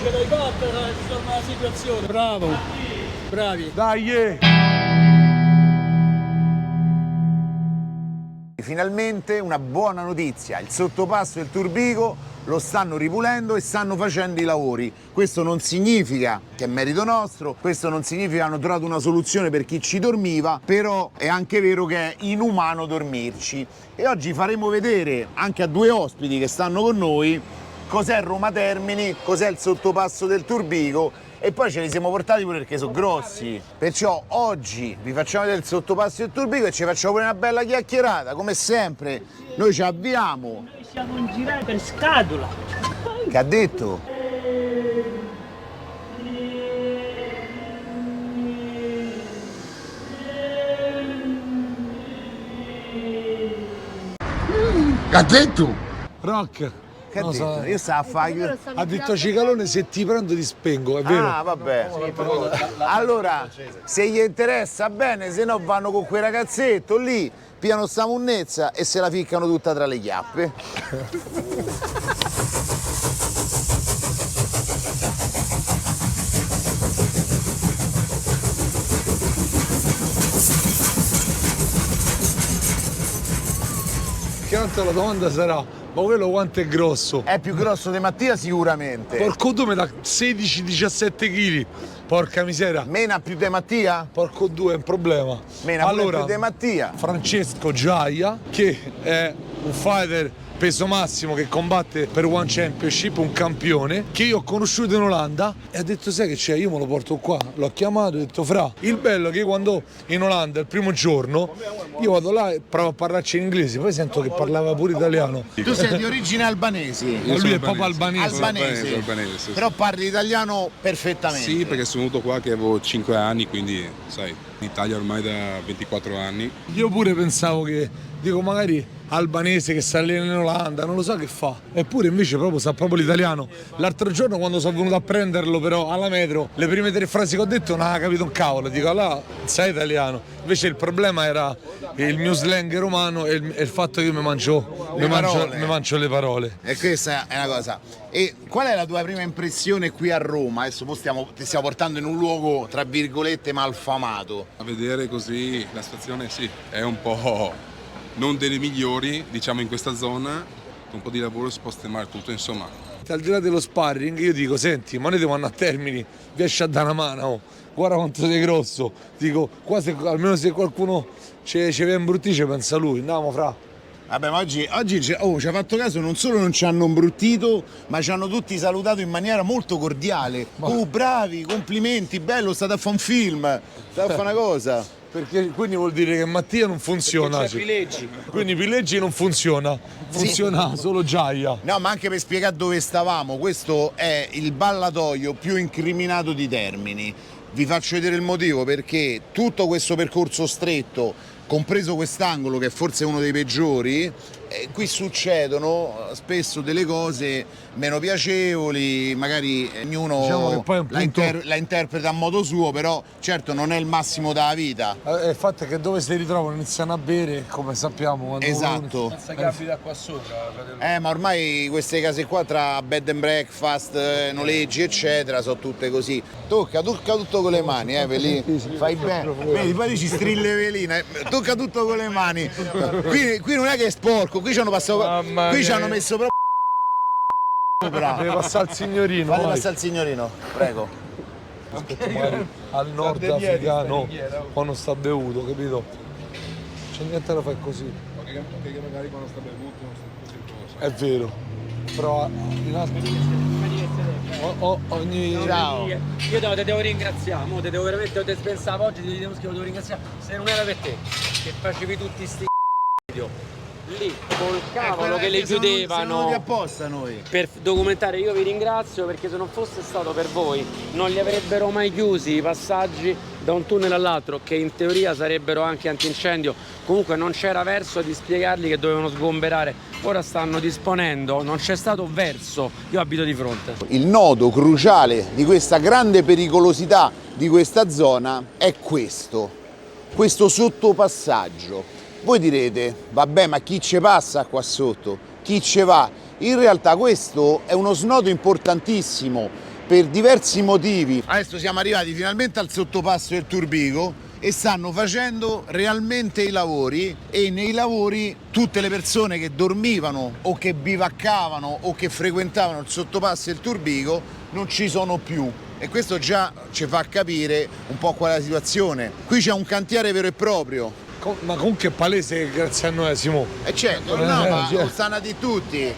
che l'hai fatta, risolve la situazione. Bravo, bravi. Dai! Finalmente una buona notizia, il sottopasso e il Turbigo lo stanno ripulendo e stanno facendo i lavori. Questo non significa che è merito nostro, questo non significa che hanno trovato una soluzione per chi ci dormiva, però è anche vero che è inumano dormirci. E oggi faremo vedere anche a due ospiti che stanno con noi cos'è Roma Termini, cos'è il sottopasso del Turbigo, e poi ce li siamo portati pure perché sono grossi. Perciò oggi vi facciamo vedere il sottopasso del Turbigo e ci facciamo pure una bella chiacchierata. Come sempre noi ci avviamo. Noi siamo in giro per scatola. Che ha detto? Che ha detto? Rock. Che ha Non detto? so. Io stavo a fare... Ha detto Cicalone, se ti prendo ti spengo, è vero? Ah, vabbè. Allora, se gli interessa bene, se no vanno con quel ragazzetto lì, piano sta munnezza e se la ficcano tutta tra le chiappe. Chiaramente la domanda sarà, ma quello quanto è grosso? È più grosso di Mattia sicuramente. Porco due da 16-17 kg, porca miseria. Mena più di Mattia? Porco due è un problema. Mena allora, più di Mattia. Francesco Giaia, che è un fighter peso massimo che combatte per One Championship, un campione che io ho conosciuto in Olanda, e ha detto sai che c'è, io me lo porto qua, l'ho chiamato e ho detto Fra, il bello è che io quando in Olanda il primo giorno io vado là e provo a parlarci in inglese, poi sento che parlava pure italiano. Tu sei di origini albanesi? Ma lui è proprio albanese. Albanese. Sì. Però parli italiano perfettamente. Sì, perché sono venuto qua che avevo 5 anni, quindi sai, in Italia ormai da 24 anni. Io pure pensavo che, dico magari albanese che sta allena in Olanda, non lo so che fa. Eppure invece proprio sa proprio l'italiano. L'altro giorno quando sono venuto a prenderlo però alla metro, le prime 3 frasi che ho detto non ha capito un cavolo. Dico allora sai italiano. Invece il problema era il mio slang romano e il fatto che io mi mangio le parole. E questa è una cosa. E qual è la tua prima impressione qui a Roma? Adesso ti stiamo portando in un luogo, tra virgolette, malfamato. A vedere così la situazione sì, è un po' non delle migliori, diciamo in questa zona, con un po' di lavoro si può sistemare tutto, insomma. Al di là dello sparring io dico, senti, ma noi devo andare a Termini, riesci a dare una mano, oh. Guarda quanto sei grosso. Dico, qua almeno se qualcuno ci viene imbruttito pensa lui, andiamo Fra. Vabbè, ma oggi ci ha fatto caso, non solo non ci hanno imbruttito, ma ci hanno tutti salutato in maniera molto cordiale. Bravi, complimenti, bello, state a fare un film, state a fare una cosa. Perché quindi vuol dire che Mattia non funziona. C'è Pileggi. Quindi Pileggi non funziona, funziona solo Giaia. No, ma anche per spiegare dove stavamo, questo è il ballatoio più incriminato di Termini. Vi faccio vedere il motivo, perché tutto questo percorso stretto, compreso quest'angolo che è forse uno dei peggiori, qui succedono spesso delle cose meno piacevoli, magari ognuno Diciamo che poi è un punto... la interpreta a modo suo, però certo non è il massimo della vita. Il fatto è che dove si ritrovano iniziano a bere, come sappiamo. Quando Esatto. Senza che abita qua sopra, fratello. Ma ormai queste case qua tra bed and breakfast, noleggi eccetera sono tutte così. Tocca tutto con le mani, Veli. Fai bene. Vedi, poi ci strille velina. Tocca tutto con le mani. Qui non è che è sporco, qui ci hanno passato. Qui ci hanno messo proprio. deve passare il signorino. Fate passare il signorino, prego. Magari al nord africano quando sta bevuto, capito? C'è niente da fare così. Perché magari quando sta bevuto non sta così. È vero. Però in ogni... Ciao. Io te devo ringraziare, te devo veramente, te pensavo oggi, ti devo ringraziare, se non era per te, che facevi tutti sti video lì col cavolo che le chiudevano. Siamo venuti apposta noi. Per documentare, io vi ringrazio perché se non fosse stato per voi non li avrebbero mai chiusi i passaggi da un tunnel all'altro, che in teoria sarebbero anche antincendio. Comunque non c'era verso di spiegargli che dovevano sgomberare. Ora stanno disponendo, non c'è stato verso. Io abito di fronte. Il nodo cruciale di questa grande pericolosità di questa zona è questo sottopassaggio. Voi direte, vabbè, ma chi ci passa qua sotto? Chi ci va? In realtà questo è uno snodo importantissimo per diversi motivi. Adesso siamo arrivati finalmente al sottopasso del Turbigo e stanno facendo realmente i lavori, e nei lavori tutte le persone che dormivano o che bivaccavano o che frequentavano il sottopasso del Turbigo non ci sono più, e questo già ci fa capire un po' qual è la situazione. Qui c'è un cantiere vero e proprio. Ma comunque è palese che grazie a noi, Simo. E certo, no, ma lo stanno di tutti.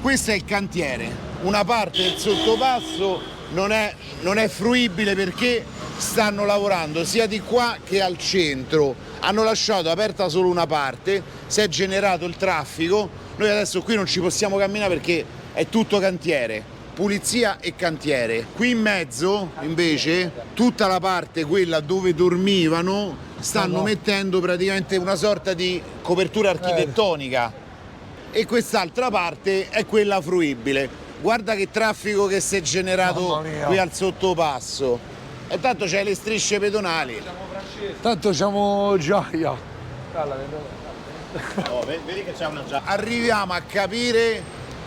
Questo è il cantiere. Una parte del sottopasso non è fruibile perché stanno lavorando sia di qua che al centro. Hanno lasciato aperta solo una parte, si è generato il traffico. Noi adesso qui non ci possiamo camminare perché è tutto cantiere, pulizia e cantiere. Qui in mezzo, invece, tutta la parte, quella dove dormivano, stanno mettendo praticamente una sorta di copertura architettonica, e quest'altra parte è quella fruibile. Guarda che traffico che si è generato qui al sottopasso, e tanto c'è le strisce pedonali. Tanto siamo Giaia. Vedi che c'è una già. Arriviamo a capire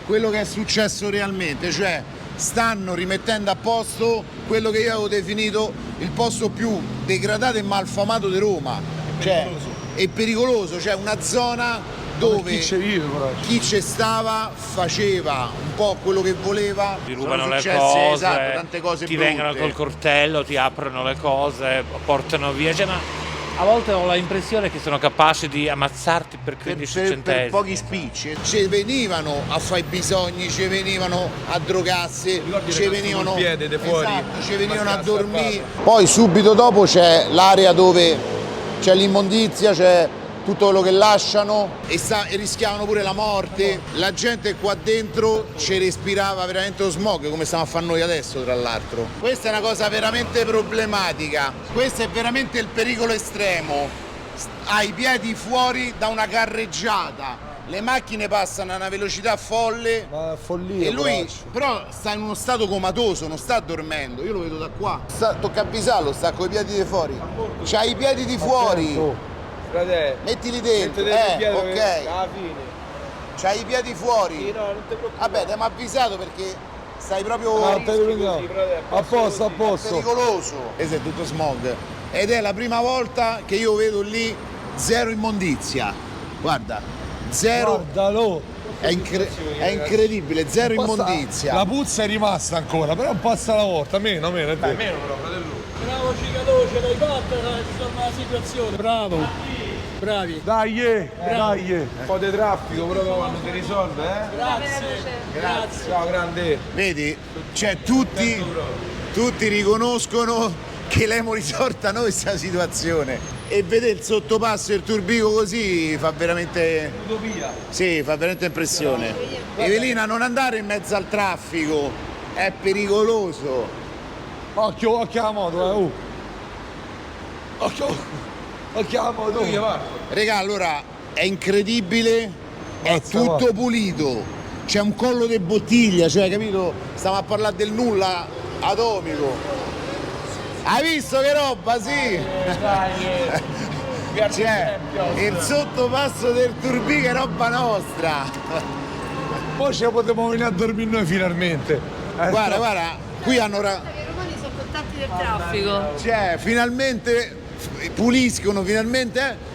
quello che è successo realmente, cioè stanno rimettendo a posto quello che io avevo definito il posto più degradato e malfamato di Roma, cioè è pericoloso, cioè una zona dove chi ci stava faceva un po' quello che voleva. Ti rubano Sono le successe, cose, esatto, tante cose ti brutte. vengono col coltello, ti aprono le cose, portano via, cioè, ma a volte ho l'impressione che sono capaci di ammazzarti per 15 per centesimi. pochi spicci. Ci venivano a fare i bisogni, ci venivano a drogarsi, ci venivano, esatto, ci venivano a dormire. Poi subito dopo c'è l'area dove c'è l'immondizia, c'è tutto quello che lasciano, e rischiavano pure la morte. La gente qua dentro ci respirava veramente lo smog, come stiamo a fare noi adesso, tra l'altro. Questa è una cosa veramente problematica, questo è veramente il pericolo estremo. Hai i piedi fuori da una carreggiata, le macchine passano a una velocità folle, Ma follia, e lui però sta in uno stato comatoso, non sta dormendo, io lo vedo da qua. Tocca avvisarlo, sta con i piedi di fuori. C'ha i piedi di fuori. Mettili dentro, ok. C'hai i piedi fuori. Vabbè, ti abbiamo avvisato perché stai proprio a posto, a posto. pericoloso. Questo è tutto smog. Ed è la prima volta che io vedo lì zero immondizia. Guarda, zero. Guardalo. È incredibile, zero immondizia. La puzza è rimasta ancora, però passa la volta, meno, è vero. Bravo Cicatò, ce l'hai fatta, insomma, la situazione. Bravo. Bravi. Dai. Un po' di traffico però quando si risolve, eh? Grazie. Ciao grande. Vedi? Cioè tutti riconoscono che l'abbiamo risolta noi questa situazione, e vedere il sottopasso del Turbigo così fa veramente Utopia. sì, fa veramente impressione. Evelina, non andare in mezzo al traffico, è pericoloso. Occhio alla moto, Occhio alla moto. Regà, allora è incredibile, è Mazza, tutto guarda. pulito, c'è un collo di bottiglia, cioè, capito? Stiamo a parlare del nulla atomico. Hai visto che roba, sì? Cioè, il sottopasso del Turbigo è roba nostra. Poi ci potremo venire a dormire noi finalmente. Guarda, qui hanno I romani sono contatti del traffico. cioè, finalmente puliscono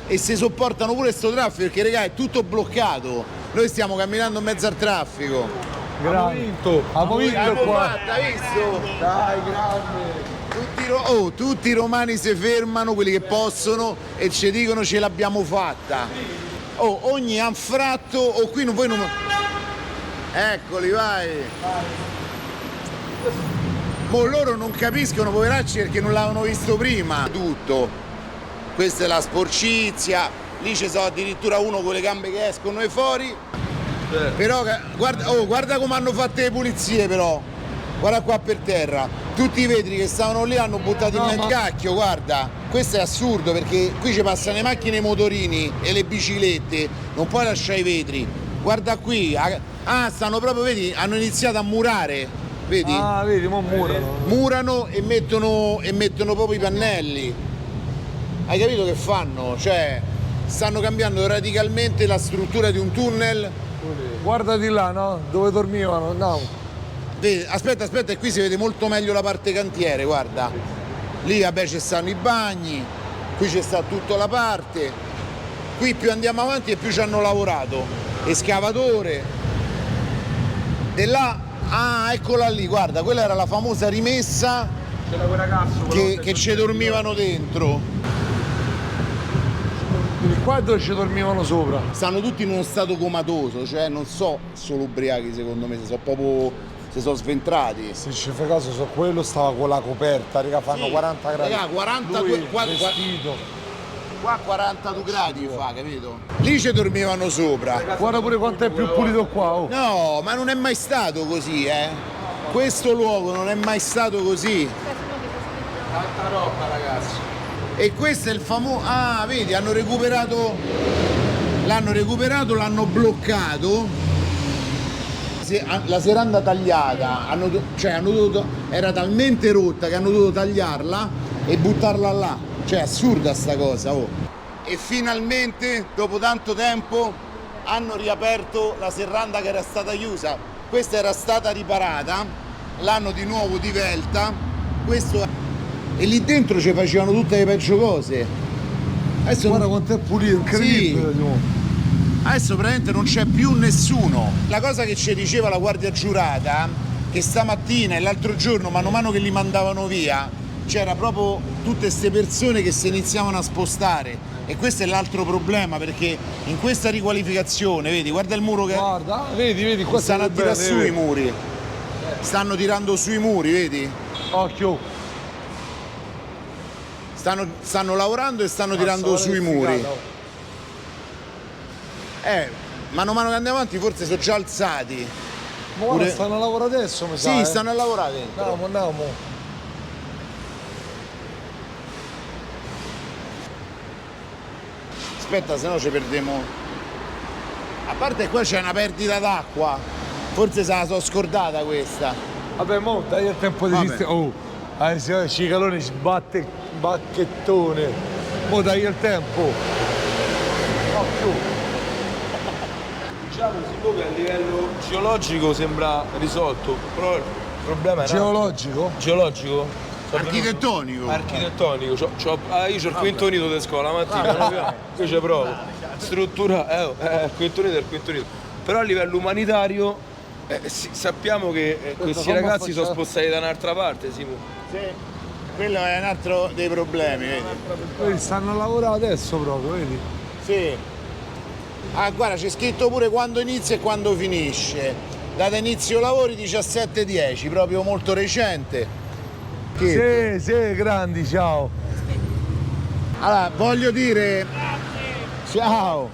e si sopportano pure sto traffico, perché regà è tutto bloccato. Noi stiamo camminando in mezzo al traffico. Abbiamo vinto qua. Hai visto? Dai, grande. Tutti i romani si fermano, quelli che possono, e ci dicono ce l'abbiamo fatta. Ogni anfratto, qui voi non. Eccoli, vai. Loro non capiscono, poveracci, perché non l'avevano visto prima. Tutto. Questa è la sporcizia, lì ci sono addirittura uno con le gambe che escono e fuori. Però guarda come hanno fatto le pulizie, però. Guarda qua per terra, tutti i vetri che stavano lì hanno buttato nel cacchio, guarda. Questo è assurdo, perché qui ci passano le macchine, i motorini e le biciclette, non puoi lasciare i vetri. Guarda qui, stanno proprio, vedi, hanno iniziato a murare, vedi? Vedi, mo murano. Murano e mettono proprio i pannelli. Hai capito che fanno? Cioè, stanno cambiando radicalmente la struttura di un tunnel. Guarda di là, no? Dove dormivano, no. Vedi, aspetta, e qui si vede molto meglio la parte cantiere, guarda. Lì vabbè ci stanno i bagni, qui c'è sta tutta la parte. Qui più andiamo avanti e più ci hanno lavorato. Escavatore. E là, ah, eccola lì, guarda, quella era la famosa rimessa che ci dormivano dentro. Qua dove ci dormivano sopra. Stanno tutti in uno stato comatoso, cioè non so solo ubriachi secondo me, si sono sventrati. Se ci fai caso, quello stava con la coperta, raga, fanno 40 gradi. Raga, 42 Lui, qua, vestito. qua 42 gradi fa, capito? Lì ci dormivano sopra. Guarda pure quanto è più pulito qua, oh. No, ma non è mai stato così, Questo luogo non è mai stato così. Tanta roba, ragazzi. E questo è il famoso... Ah, vedi, l'hanno recuperato, l'hanno bloccato. La serranda tagliata, era talmente rotta che hanno dovuto tagliarla e buttarla là. Cioè, assurda sta cosa, oh. E finalmente, dopo tanto tempo, hanno riaperto la serranda che era stata chiusa. Questa era stata riparata, l'hanno di nuovo divelta. E lì dentro ci facevano tutte le peggio cose. Adesso Guarda quanto è pulito, incredibile. Sì. Adesso praticamente non c'è più nessuno. La cosa che ci diceva la guardia giurata, che stamattina e l'altro giorno, mano a mano che li mandavano via, c'era proprio tutte queste persone che si iniziavano a spostare. E questo è l'altro problema, perché in questa riqualificazione, vedi, guarda il muro che... Guarda, vedi, qua stanno a tirare su i muri. Stanno tirando sui muri, vedi? Occhio. Stanno lavorando e stanno tirando sui muri. Mano a mano che andiamo avanti forse sono già alzati. Ma guarda, stanno a lavorare adesso, mi sa. Sì, stanno a lavorare dentro. Andiamo. Aspetta, se no ci perdiamo. A parte qua c'è una perdita d'acqua. Forse se la sono scordata questa. Vabbè, mo dai il tempo di sistema. Oh, Cicalone sbatte bacchettone. Mo dai il tempo. Diciamo che a livello geologico sembra risolto, però il problema è Geologico? Architettonico. Architettonico. Io c'ho il quinto unito di scuola la mattina, qui c'è proprio. Struttura, il quinto unito. Però a livello umanitario sappiamo che questi ragazzi sono spostati da un'altra parte, Simo. Sì, quello è un altro dei problemi, vedi? Stanno a lavorare adesso proprio, vedi? Sì. Ah, guarda, c'è scritto pure quando inizia e quando finisce. Data inizio lavori 17:10, proprio molto recente. Sì, grandi, ciao. Allora, voglio dire... Ciao.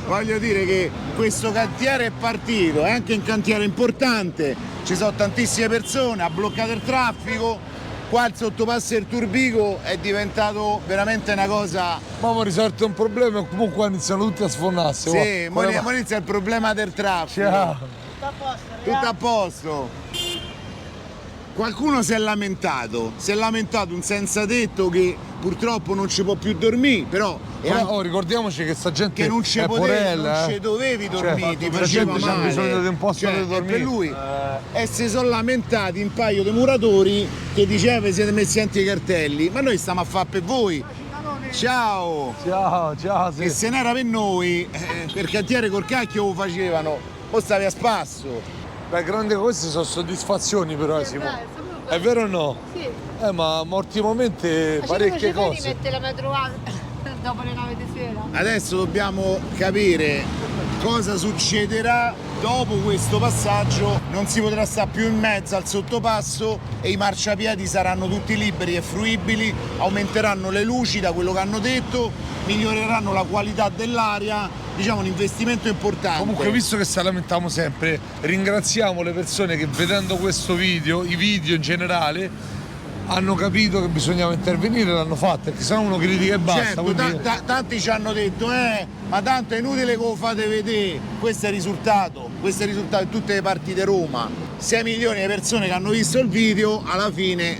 Voglio dire che questo cantiere è partito, è anche un cantiere importante, ci sono tantissime persone, ha bloccato il traffico. Qua il sottopasso del Turbigo è diventato veramente una cosa... Ma abbiamo risolto un problema e comunque iniziano tutti a sfornarsi. Sì, mo inizia il problema del traffico. Ciao. Tutto a posto. Qualcuno si è lamentato un senza tetto che purtroppo non ci può più dormire, però... ricordiamoci che sta gente che non ci è porella, non ci dovevi dormire, ti la faceva gente male. c'ha bisogno di un posto dove dormire. Per lui e si sono lamentati un paio di muratori che diceva vi siete messi anti cartelli, ma noi stiamo a fare per voi. Ciao, sì. E se n'era per noi, per cantiere col cacchio lo facevano, o stavi a spasso. Beh, grandi queste sono soddisfazioni però, Simo. È vero o no? Sì. Ma ultimamente parecchie cose. Rimette la metro dopo le 9 di sera. Adesso dobbiamo capire cosa succederà dopo questo passaggio. Non si potrà stare più in mezzo al sottopasso e i marciapiedi saranno tutti liberi e fruibili, aumenteranno le luci da quello che hanno detto, miglioreranno la qualità dell'aria, diciamo un investimento importante. Comunque, visto che ci lamentiamo sempre, ringraziamo le persone che vedendo questo video, i video in generale, hanno capito che bisognava intervenire e l'hanno fatto, perché sennò uno critica e basta. Certo, quindi... tanti ci hanno detto ma tanto è inutile che lo fate vedere. Questo è il risultato di tutte le partite Roma. 6 milioni di persone che hanno visto il video, alla fine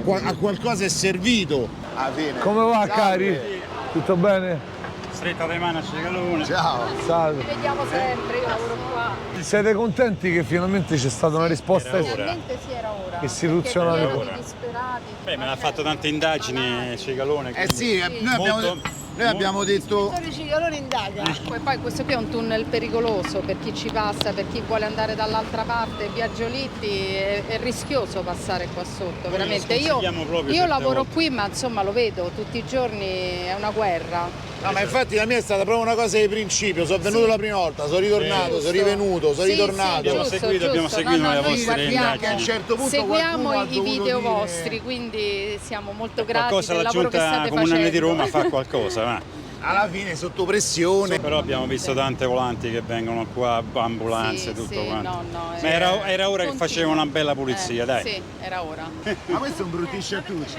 a qualcosa è servito. Alla fine. Come va, Salve. cari? Tutto bene? stretta di mano a Cicalone. Ciao. Salve. Ci vediamo sempre, io lavoro qua. Siete contenti che finalmente c'è stata una risposta Finalmente sì, era ora. istituzionale? Perché erano disperati. Beh, me l'ha fatto tante indagini Cicalone. Sì, noi abbiamo detto... Sono i Cicalone indaga. Poi questo qui è un tunnel pericoloso per chi ci passa, per chi vuole andare dall'altra parte, via Giolitti, è rischioso passare qua sotto, veramente. Io lavoro qui, ma insomma lo vedo tutti i giorni, è una guerra. No, ma infatti la mia è stata proprio una cosa di principio, sono venuto la prima volta, sono ritornato, sono rivenuto, sono ritornato. Abbiamo seguito le vostre Che a un certo punto seguiamo qualcuno ha i video dovuto vostri, dire... quindi siamo molto grati Qualcosa del la lavoro che giunta state comunale facendo. di Roma fa qualcosa, va. Alla fine sotto pressione. Però abbiamo visto tante volanti che vengono qua, ambulanze, tutto quanto. No, Ma era ora che facevano una bella pulizia, dai. Sì, era ora. Ma questo è un bruttisce a tutti.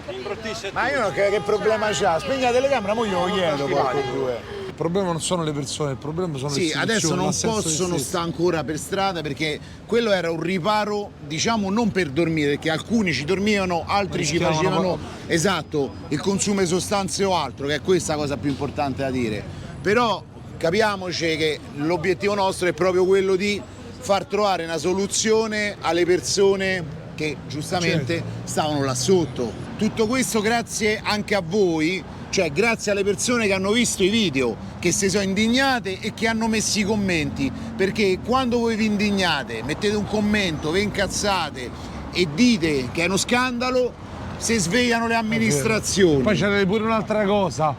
Imbruttisce Ma io non che problema c'ha? Spegni la telecamera, mo glielo chiedo porco due. Il problema non sono le persone, il problema sono le Sì, istituzioni, adesso non l'assenza di possono stessi. stare ancora per strada perché quello era un riparo, diciamo, non per dormire, perché alcuni ci dormivano, altri ci facevano esatto, il consumo di sostanze o altro, che è questa la cosa più importante da dire. Però capiamoci che l'obiettivo nostro è proprio quello di far trovare una soluzione alle persone che giustamente stavano là sotto. Tutto questo grazie anche a voi, cioè grazie alle persone che hanno visto i video, che si sono indignate e che hanno messo i commenti, perché quando voi vi indignate, mettete un commento, vi incazzate e dite che è uno scandalo, si svegliano le amministrazioni. Poi c'è pure un'altra cosa,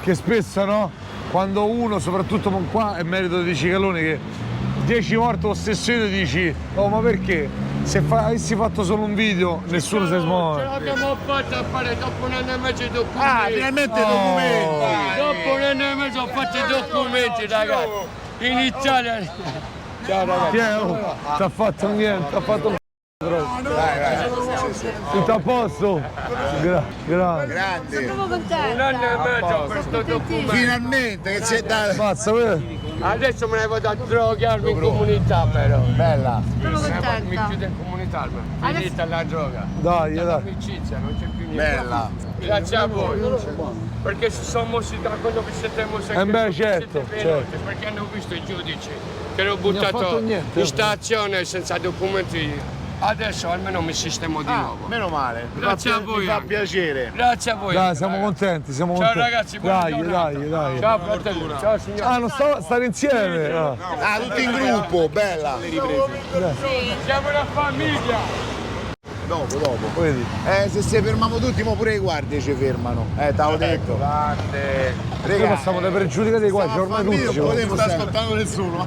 che spesso no, quando uno, soprattutto qua, è merito di Cicalone, che 10 volte lo stesso video dici, oh ma perché? Se avessi fatto solo un video nessuno si smuove. Ce l'abbiamo fatta a fare dopo un anno e mezzo i documenti. Ah, finalmente documenti! Dopo un anno e mezzo ho fatto i documenti, ragazzi. In Italia. Ciao ragazzi. Chi è? Oh, ti ha fatto niente, ha fatto un tutto a posto? Grazie. Grande! Sono contenta. Un anno e mezzo questo documento. Finalmente che c'è da... Mazza, Adesso me ne vado a drogarmi in comunità però. Bella! Sono Mi contenta. chiudo in comunità, ma finita la droga. dai. L'amicizia, non c'è più niente. Bella! Grazie a voi. Perché si sono mossi da quello che siete mossi anche beh, voi, certo, siete veloci, perché hanno visto i giudici che l'ho fatto buttato niente. in stazione senza documenti. Adesso almeno mi sistemo di nuovo. Meno male! Grazie a voi Mi fa anche. piacere! Grazie a voi. Dai, anche, siamo ragazzi. contenti, siamo Ciao contenti. ragazzi, buona dai, giornata. dai. Ciao fratello, ciao signore. Ah, non stare insieme? Ah. Ah, tutti in gruppo, bella! Siamo una famiglia. Dopo. Vedi? Se si fermiamo tutti, mo pure i guardie ci fermano. T'avevo detto. Noi passiamo dai pregiudicati qua, c'è ormai tutti. Non potevo stare ascoltando nessuno.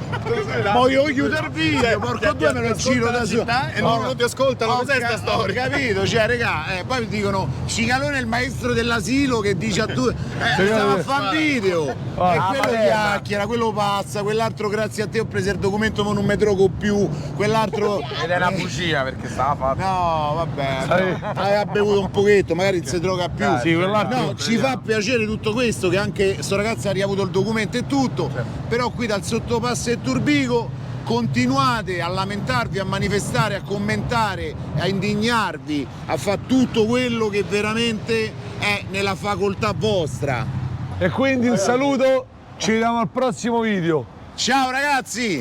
Ma io chiudo il video, porco due me lo giro da solo. E non ti ascoltano, cos'è sta storia? Ho capito, cioè regà, poi mi dicono Cicalone è il maestro dell'asilo che dice a tutti, stiamo a fare un video. E quello chiacchiera, quello pazza, quell'altro grazie a te ho preso il documento ma non mi drogo più, quell'altro... Ed è una bugia perché stava fatto. No, vabbè, aveva bevuto un pochetto, magari non si droga più. Sì, quell'altro. No, ci fa piacere tutto questo, che anche sto ragazzo ha riavuto il documento e tutto, però qui dal sottopasso e Turbigo continuate a lamentarvi, a manifestare, a commentare, a indignarvi, a fare tutto quello che veramente è nella facoltà vostra. E quindi un saluto, ci vediamo al prossimo video. Ciao ragazzi!